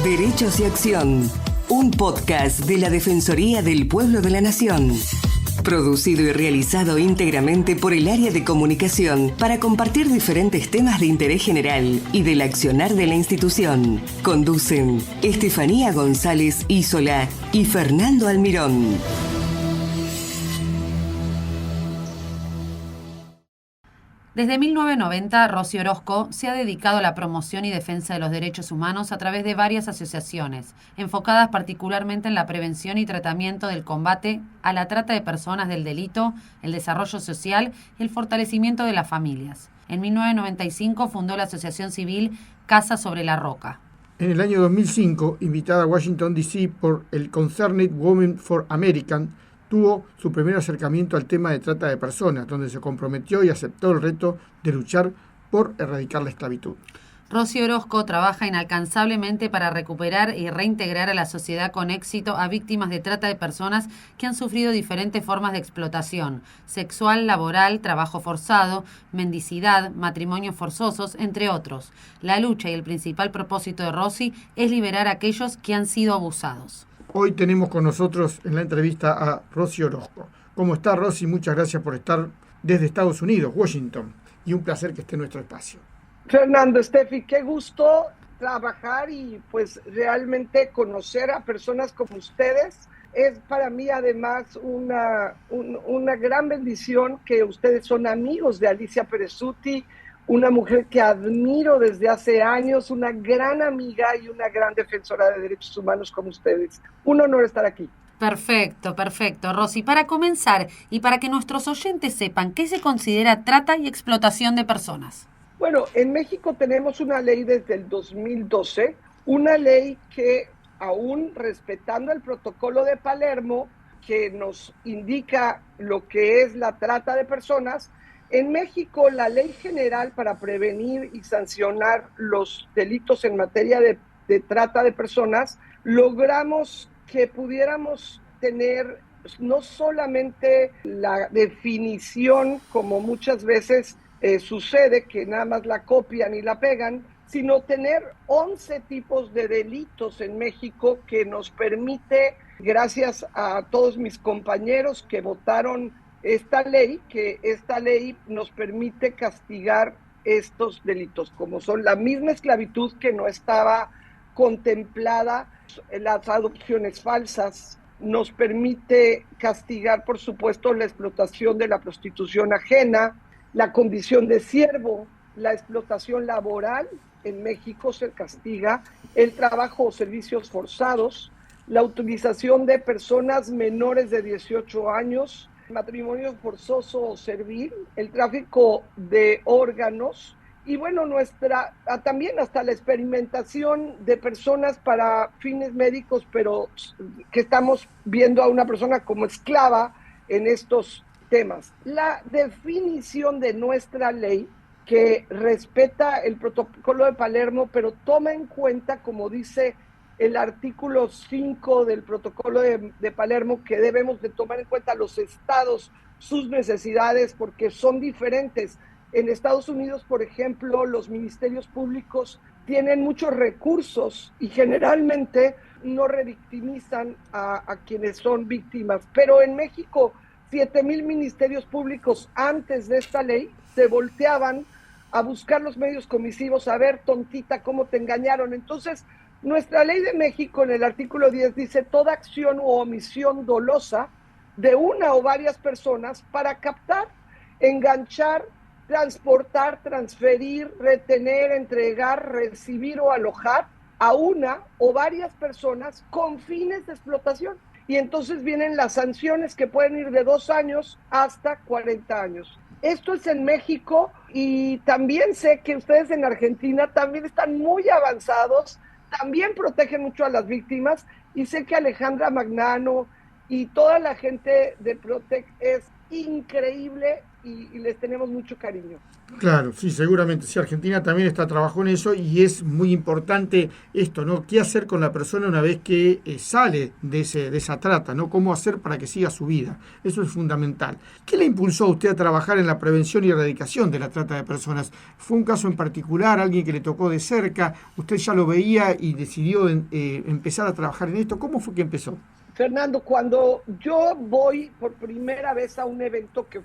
Derechos y Acción, un podcast de la Defensoría del Pueblo de la Nación. Producido y realizado íntegramente por el área de comunicación para compartir diferentes temas de interés general y del accionar de la institución. Conducen Estefanía González Isola y Fernando Almirón. Desde 1990, Rosy Orozco se ha dedicado a la promoción y defensa de los derechos humanos a través de varias asociaciones, enfocadas particularmente en la prevención y tratamiento del combate a la trata de personas del delito, el desarrollo social y el fortalecimiento de las familias. En 1995 fundó la asociación civil Casa sobre la Roca. En el año 2005, invitada a Washington, D.C. por el Concerned Women for American, tuvo su primer acercamiento al tema de trata de personas, donde se comprometió y aceptó el reto de luchar por erradicar la esclavitud. Rosy Orozco trabaja incansablemente para recuperar y reintegrar a la sociedad con éxito a víctimas de trata de personas que han sufrido diferentes formas de explotación, sexual, laboral, trabajo forzado, mendicidad, matrimonios forzosos, entre otros. La lucha y el principal propósito de Rosy es liberar a aquellos que han sido abusados. Hoy tenemos con nosotros en la entrevista a Rosy Orozco. ¿Cómo está, Rosy? Muchas gracias por estar desde Estados Unidos, Washington, y un placer que esté en nuestro espacio. Fernando, Steffi, qué gusto trabajar y pues realmente conocer a personas como ustedes. Es para mí además una gran bendición que ustedes son amigos de Alicia Perezutti, una mujer que admiro desde hace años, una gran amiga y una gran defensora de derechos humanos como ustedes. Un honor estar aquí. Perfecto, Rosy. Para comenzar y para que nuestros oyentes sepan, ¿qué se considera trata y explotación de personas? Bueno, en México tenemos una ley desde el 2012, una ley que aún respetando el protocolo de Palermo, que nos indica lo que es la trata de personas. En México, la Ley General para prevenir y sancionar los delitos en materia de trata de personas, logramos que pudiéramos tener no solamente la definición, como muchas veces sucede, que nada más la copian y la pegan, sino tener 11 tipos de delitos en México que nos permite, gracias a todos mis compañeros que votaron esta ley nos permite castigar estos delitos, como son la misma esclavitud que no estaba contemplada, las adopciones falsas, nos permite castigar, por supuesto, la explotación de la prostitución ajena, la condición de siervo, la explotación laboral, en México se castiga, el trabajo o servicios forzados, la utilización de personas menores de 18 años, matrimonio forzoso o servil, el tráfico de órganos y bueno, también hasta la experimentación de personas para fines médicos, pero que estamos viendo a una persona como esclava en estos temas. La definición de nuestra ley, que respeta el protocolo de Palermo, pero toma en cuenta, como dice el artículo 5 del protocolo de Palermo, que debemos de tomar en cuenta los estados, sus necesidades, porque son diferentes. En Estados Unidos, por ejemplo, los ministerios públicos tienen muchos recursos y generalmente no revictimizan a quienes son víctimas. Pero en México, 7,000 ministerios públicos antes de esta ley se volteaban a buscar los medios comisivos, a ver, tontita, cómo te engañaron. Entonces, nuestra ley de México en el artículo 10 dice toda acción o omisión dolosa de una o varias personas para captar, enganchar, transportar, transferir, retener, entregar, recibir o alojar a una o varias personas con fines de explotación. Y entonces vienen las sanciones que pueden ir de 2 años hasta 40 años. Esto es en México y también sé que ustedes en Argentina también están muy avanzados, también protegen mucho a las víctimas y sé que Alejandra Magnano y toda la gente de Protec es increíble y les tenemos mucho cariño. Claro, sí, seguramente. Sí, Argentina también trabajó en eso y es muy importante esto, ¿no? ¿Qué hacer con la persona una vez que sale de esa trata, ¿no? ¿Cómo hacer para que siga su vida? Eso es fundamental. ¿Qué le impulsó a usted a trabajar en la prevención y erradicación de la trata de personas? ¿Fue un caso en particular, alguien que le tocó de cerca? ¿Usted ya lo veía y decidió empezar a trabajar en esto? ¿Cómo fue que empezó? Fernando, cuando yo voy por primera vez a un evento que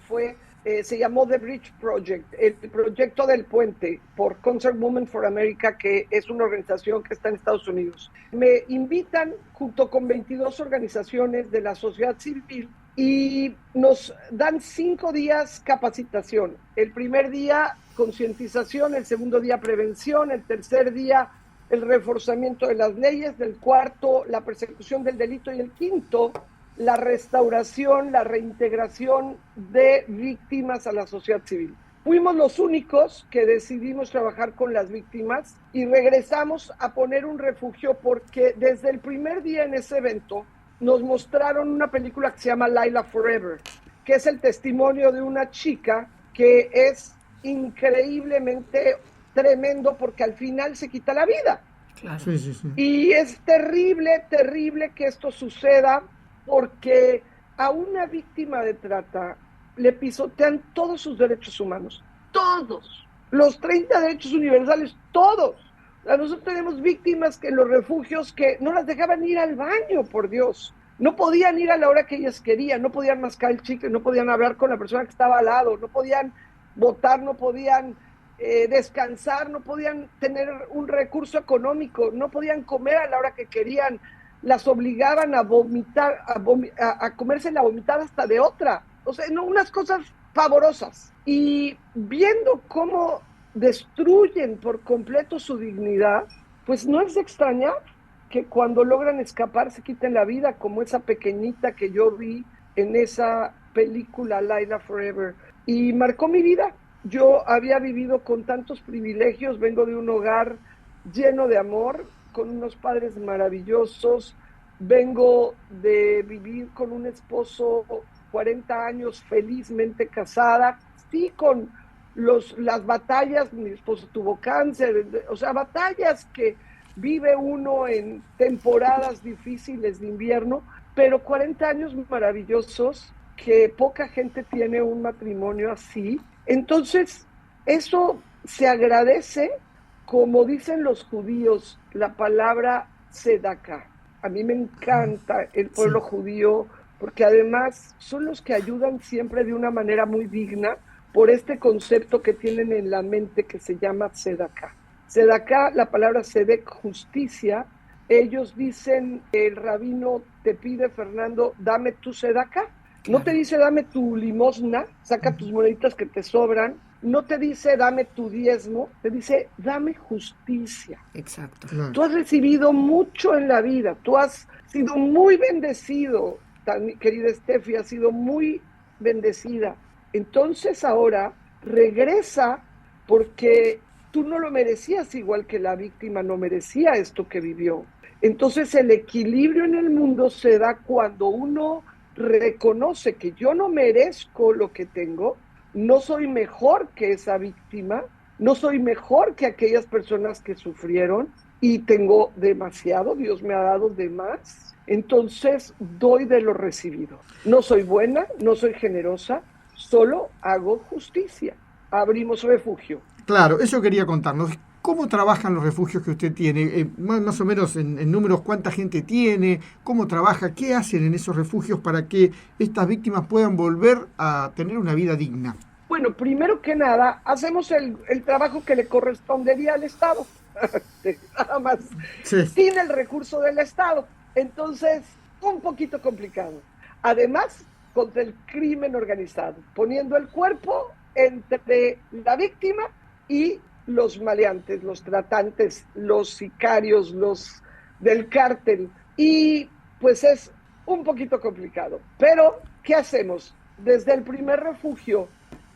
se llamó The Bridge Project, el proyecto del puente, por Concert Women for America, que es una organización que está en Estados Unidos. Me invitan junto con 22 organizaciones de la sociedad civil y nos dan 5 días capacitación. El primer día, concientización; el segundo día, prevención; el tercer día, el reforzamiento de las leyes; del cuarto, la persecución del delito; y el quinto, la restauración, la reintegración de víctimas a la sociedad civil. Fuimos los únicos que decidimos trabajar con las víctimas y regresamos a poner un refugio porque desde el primer día en ese evento nos mostraron una película que se llama Lila Forever, que es el testimonio de una chica que es increíblemente tremendo porque al final se quita la vida. Claro. Sí, sí, sí. Y es terrible, terrible que esto suceda porque a una víctima de trata le pisotean todos sus derechos humanos, todos, los 30 derechos universales, todos. Nosotros tenemos víctimas que en los refugios que no las dejaban ir al baño, por Dios. No podían ir a la hora que ellas querían, no podían mascar el chicle, no podían hablar con la persona que estaba al lado, no podían votar, no podían descansar, no podían tener un recurso económico, no podían comer a la hora que querían, las obligaban a vomitar, a comerse la vomitada hasta de otra. O sea, no, unas cosas pavorosas. Y viendo cómo destruyen por completo su dignidad, pues no es de extrañar que cuando logran escapar se quiten la vida, como esa pequeñita que yo vi en esa película Lila Forever, y marcó mi vida. Yo había vivido con tantos privilegios, vengo de un hogar lleno de amor, con unos padres maravillosos, vengo de vivir con un esposo 40 años felizmente casada, sí, con las batallas. Mi esposo tuvo cáncer, o sea, batallas que vive uno en temporadas difíciles de invierno, pero 40 años maravillosos, que poca gente tiene un matrimonio así. Entonces, eso se agradece, como dicen los judíos, la palabra tzedakah. A mí me encanta el pueblo judío, porque además son los que ayudan siempre de una manera muy digna por este concepto que tienen en la mente que se llama tzedakah. Tzedakah, la palabra tzedek, justicia. Ellos dicen, el rabino te pide, Fernando, dame tu tzedakah. No te dice dame tu limosna, saca tus moneditas que te sobran. No te dice dame tu diezmo, te dice dame justicia. Exacto. Claro. Tú has recibido mucho en la vida, tú has sido muy bendecido, querida Steffi, has sido muy bendecida. Entonces ahora regresa, porque tú no lo merecías, igual que la víctima no merecía esto que vivió. Entonces el equilibrio en el mundo se da cuando uno reconoce que yo no merezco lo que tengo, no soy mejor que esa víctima, no soy mejor que aquellas personas que sufrieron y tengo demasiado, Dios me ha dado de más, entonces doy de lo recibido. No soy buena, no soy generosa, solo hago justicia. Abrimos refugio. Claro, eso quería contarnos. ¿Cómo trabajan los refugios que usted tiene? Más o menos en números, ¿cuánta gente tiene? ¿Cómo trabaja? ¿Qué hacen en esos refugios para que estas víctimas puedan volver a tener una vida digna? Bueno, primero que nada, hacemos el trabajo que le correspondería al Estado, nada más, sí, sin el recurso del Estado. Entonces, un poquito complicado. Además, contra el crimen organizado, poniendo el cuerpo entre la víctima y los maleantes, los tratantes, los sicarios, los del cártel. Y pues es un poquito complicado. Pero, ¿qué hacemos? Desde el primer refugio,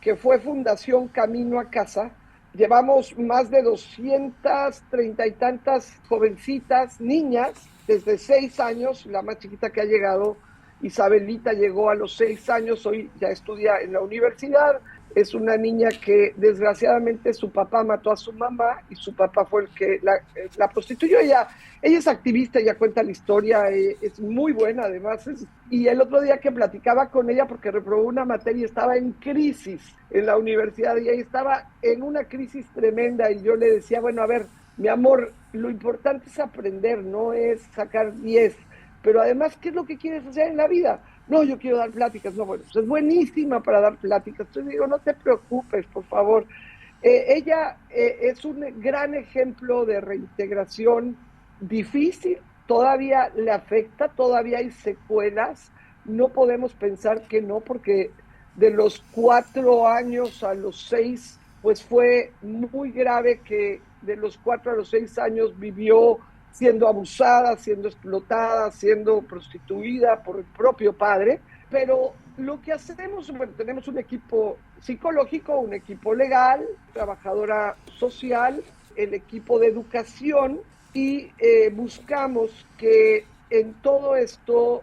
que fue Fundación Camino a Casa, llevamos más de 230 y tantas jovencitas, niñas, desde 6 años, la más chiquita que ha llegado, Isabelita, llegó a los 6 años, hoy ya estudia en la universidad. Es una niña que desgraciadamente su papá mató a su mamá y su papá fue el que la prostituyó. Ella es activista, ella cuenta la historia, es muy buena además. Y el otro día que platicaba con ella, porque reprobó una materia, estaba en crisis en la universidad y ella estaba en una crisis tremenda y yo le decía, bueno, a ver, mi amor, lo importante es aprender, no es sacar 10, pero además, ¿qué es lo que quieres hacer en la vida? No, yo quiero dar pláticas. No, bueno, pues es buenísima para dar pláticas. Entonces digo, no te preocupes, por favor. Ella es un gran ejemplo de reintegración difícil, todavía le afecta, todavía hay secuelas. No podemos pensar que no, porque de los 4 años a los 6, pues fue muy grave que de los 4 a los 6 años vivió siendo abusada, siendo explotada, siendo prostituida por el propio padre, pero lo que hacemos, bueno, tenemos un equipo psicológico, un equipo legal, trabajadora social, el equipo de educación y buscamos que en todo esto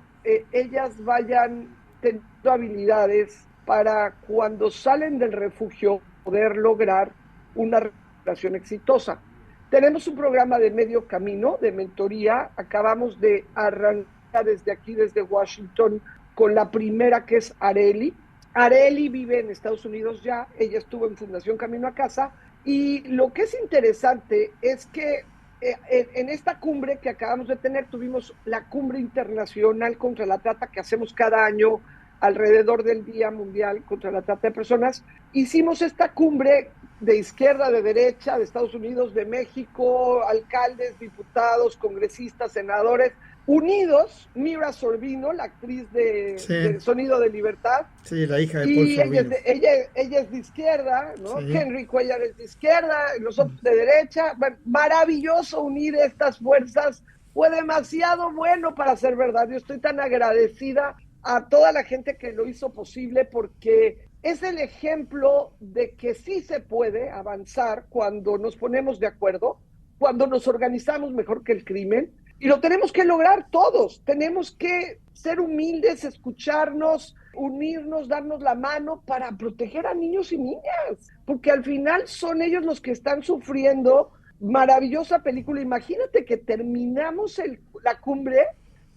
ellas vayan teniendo habilidades para cuando salen del refugio poder lograr una relación exitosa. Tenemos un programa de medio camino, de mentoría. Acabamos de arrancar desde aquí, desde Washington, con la primera que es Areli. Areli vive en Estados Unidos ya, ella estuvo en Fundación Camino a Casa. Y lo que es interesante es que en esta cumbre que acabamos de tener, tuvimos la cumbre internacional contra la trata que hacemos cada año alrededor del Día Mundial contra la Trata de Personas. Hicimos esta cumbre de izquierda, de derecha, de Estados Unidos, de México, alcaldes, diputados, congresistas, senadores, unidos. Mira Sorbino, la actriz de Sonido de Libertad. Sí, la hija de Paul Sorbino. Ella es de izquierda, ¿no? Sí. Henry Cuellar es de izquierda, nosotros de derecha. Maravilloso unir estas fuerzas. Fue demasiado bueno para ser verdad. Yo estoy tan agradecida a toda la gente que lo hizo posible, porque es el ejemplo de que sí se puede avanzar cuando nos ponemos de acuerdo, cuando nos organizamos mejor que el crimen, y lo tenemos que lograr todos. Tenemos que ser humildes, escucharnos, unirnos, darnos la mano para proteger a niños y niñas, porque al final son ellos los que están sufriendo. Maravillosa película. Imagínate que terminamos la cumbre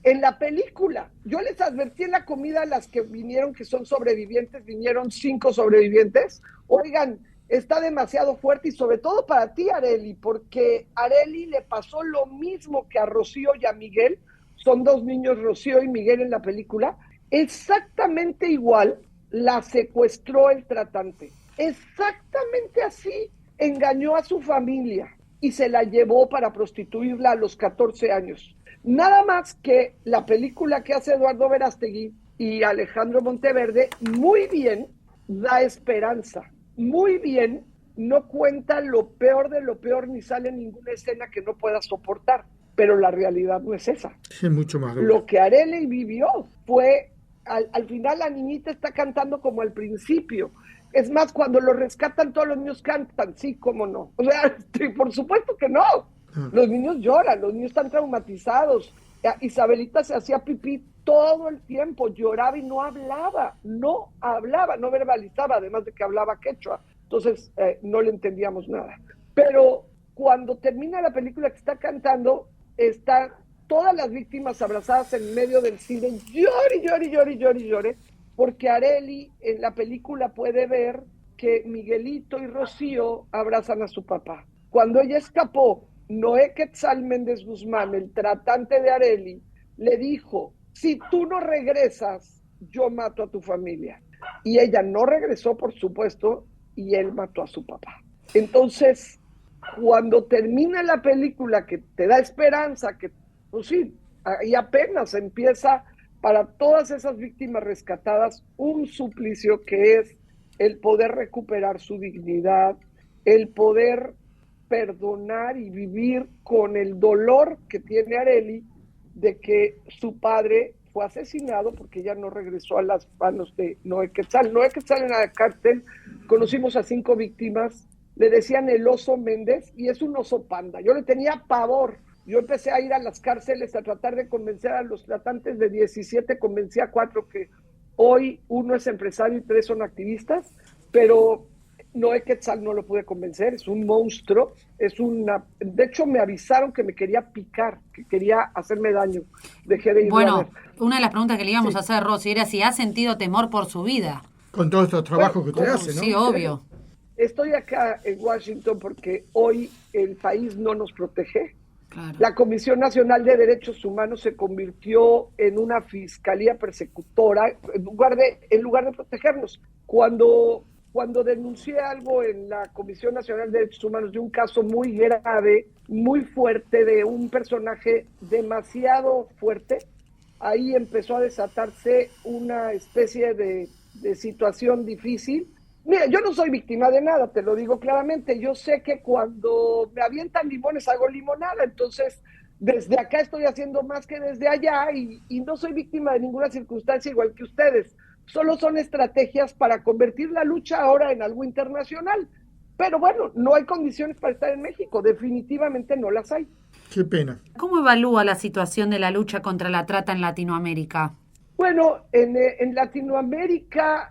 en la película. Yo les advertí en la comida a las que vinieron, que son sobrevivientes, vinieron 5 sobrevivientes. Oigan, está demasiado fuerte, y sobre todo para ti, Areli, porque Areli le pasó lo mismo que a Rocío y a Miguel. Son 2 niños, Rocío y Miguel, en la película. Exactamente igual la secuestró el tratante. Exactamente así. Engañó a su familia y se la llevó para prostituirla a los 14 años. Nada más que la película que hace Eduardo Verástegui y Alejandro Monteverde muy bien da esperanza, muy bien, no cuenta lo peor de lo peor, ni sale ninguna escena que no pueda soportar, pero la realidad no es esa. Es mucho más duro. Lo que Areli vivió fue, al final la niñita está cantando como al principio. Es más, cuando lo rescatan todos los niños cantan, sí, cómo no. O sea, por supuesto que no. Los niños lloran, los niños están traumatizados. Isabelita se hacía pipí todo el tiempo, lloraba y no hablaba, no verbalizaba, además de que hablaba quechua. Entonces no le entendíamos nada. Pero cuando termina la película que está cantando, están todas las víctimas abrazadas en medio del cine, llore, porque Areli en la película puede ver que Miguelito y Rocío abrazan a su papá. Cuando ella escapó, Noé Quetzal Méndez Guzmán, el tratante de Areli, le dijo: si tú no regresas, yo mato a tu familia. Y ella no regresó, por supuesto, y él mató a su papá. Entonces, cuando termina la película, que te da esperanza, que pues sí, ahí apenas empieza para todas esas víctimas rescatadas un suplicio, que es el poder recuperar su dignidad, el poder perdonar y vivir con el dolor que tiene Areli de que su padre fue asesinado porque ella no regresó a las manos de Noé Quetzal. Noé Quetzal, en la cárcel conocimos a 5 víctimas, le decían el oso Méndez, y es un oso panda. Yo le tenía pavor. Yo empecé a ir a las cárceles a tratar de convencer a los tratantes. De 17 convencí a 4, que hoy 1 es empresario y 3 son activistas, pero Noé Quetzal no lo pude convencer, es un monstruo, de hecho me avisaron que me quería picar, que quería hacerme daño, dejé de ir a ver. Bueno, una de las preguntas que le íbamos a hacer, Rosy, era si ha sentido temor por su vida. Con todos estos trabajos que usted hace, ¿no? Sí, obvio. Estoy acá en Washington porque hoy el país no nos protege. Claro. La Comisión Nacional de Derechos Humanos se convirtió en una fiscalía persecutora en lugar de protegernos. Cuando denuncié algo en la Comisión Nacional de Derechos Humanos de un caso muy grave, muy fuerte, de un personaje demasiado fuerte, ahí empezó a desatarse una especie de situación difícil. Mira, yo no soy víctima de nada, te lo digo claramente. Yo sé que cuando me avientan limones hago limonada, entonces desde acá estoy haciendo más que desde allá y no soy víctima de ninguna circunstancia igual que ustedes. Solo son estrategias para convertir la lucha ahora en algo internacional. Pero bueno, no hay condiciones para estar en México, definitivamente no las hay. Qué pena. ¿Cómo evalúa la situación de la lucha contra la trata en Latinoamérica? Bueno, en Latinoamérica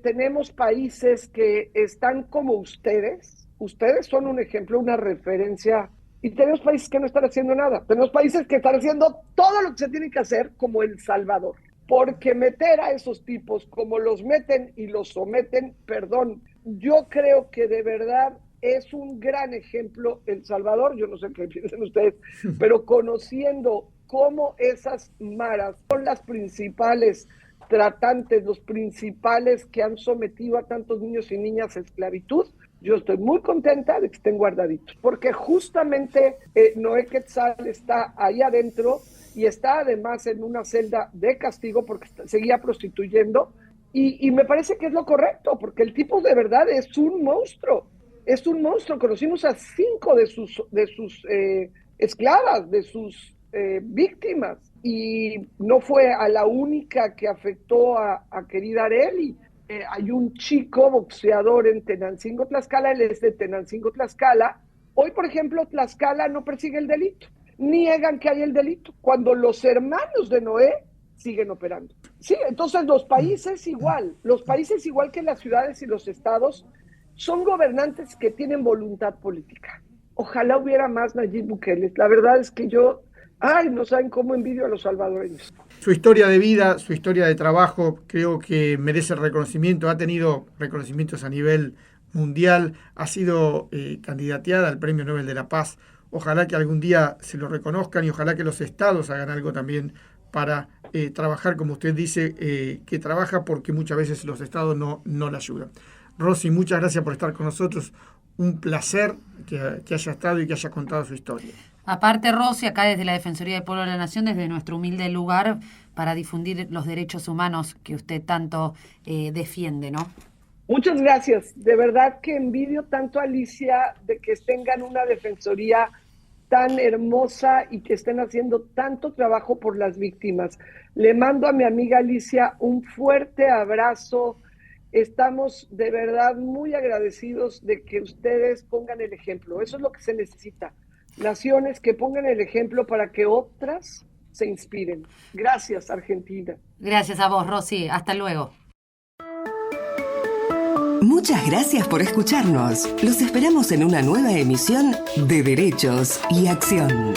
tenemos países que están como ustedes. Ustedes son un ejemplo, una referencia. Y tenemos países que no están haciendo nada. Tenemos países que están haciendo todo lo que se tiene que hacer, como El Salvador. Porque meter a esos tipos como los meten y los someten, perdón, yo creo que de verdad es un gran ejemplo El Salvador. Yo no sé qué piensan ustedes, pero conociendo cómo esas maras son las principales tratantes, los principales que han sometido a tantos niños y niñas a esclavitud, yo estoy muy contenta de que estén guardaditos, porque justamente Noé Quetzal está ahí adentro y está además en una celda de castigo porque seguía prostituyendo y me parece que es lo correcto, porque el tipo de verdad es un monstruo. Conocimos a 5 de sus esclavas, de sus víctimas, y no fue a la única que afectó a querida Arely. Hay un chico boxeador en Tenancingo, Tlaxcala, él es de Tenancingo, Tlaxcala. Hoy, por ejemplo, Tlaxcala no persigue el delito, niegan que hay el delito, cuando los hermanos de Noé siguen operando. Sí, entonces los países igual que las ciudades y los estados, son gobernantes que tienen voluntad política. Ojalá hubiera más Nayib Bukele. La verdad es que no saben cómo envidio a los salvadoreños. Su historia de vida, su historia de trabajo, creo que merece reconocimiento. Ha tenido reconocimientos a nivel mundial, ha sido candidateada al Premio Nobel de la Paz. Ojalá que algún día se lo reconozcan y ojalá que los estados hagan algo también para trabajar, como usted dice, que trabaja porque muchas veces los estados no la ayudan. Rosy, muchas gracias por estar con nosotros. Un placer que haya estado y que haya contado su historia. Aparte, Rosy, acá desde la Defensoría del Pueblo de la Nación, desde nuestro humilde lugar, para difundir los derechos humanos que usted tanto defiende, ¿no? Muchas gracias. De verdad que envidio tanto a Alicia de que tengan una defensoría tan hermosa y que estén haciendo tanto trabajo por las víctimas. Le mando a mi amiga Alicia un fuerte abrazo. Estamos de verdad muy agradecidos de que ustedes pongan el ejemplo. Eso es lo que se necesita. Naciones que pongan el ejemplo para que otras se inspiren. Gracias, Argentina. Gracias a vos, Rosy. Hasta luego. Muchas gracias por escucharnos. Los esperamos en una nueva emisión de Derechos y Acción.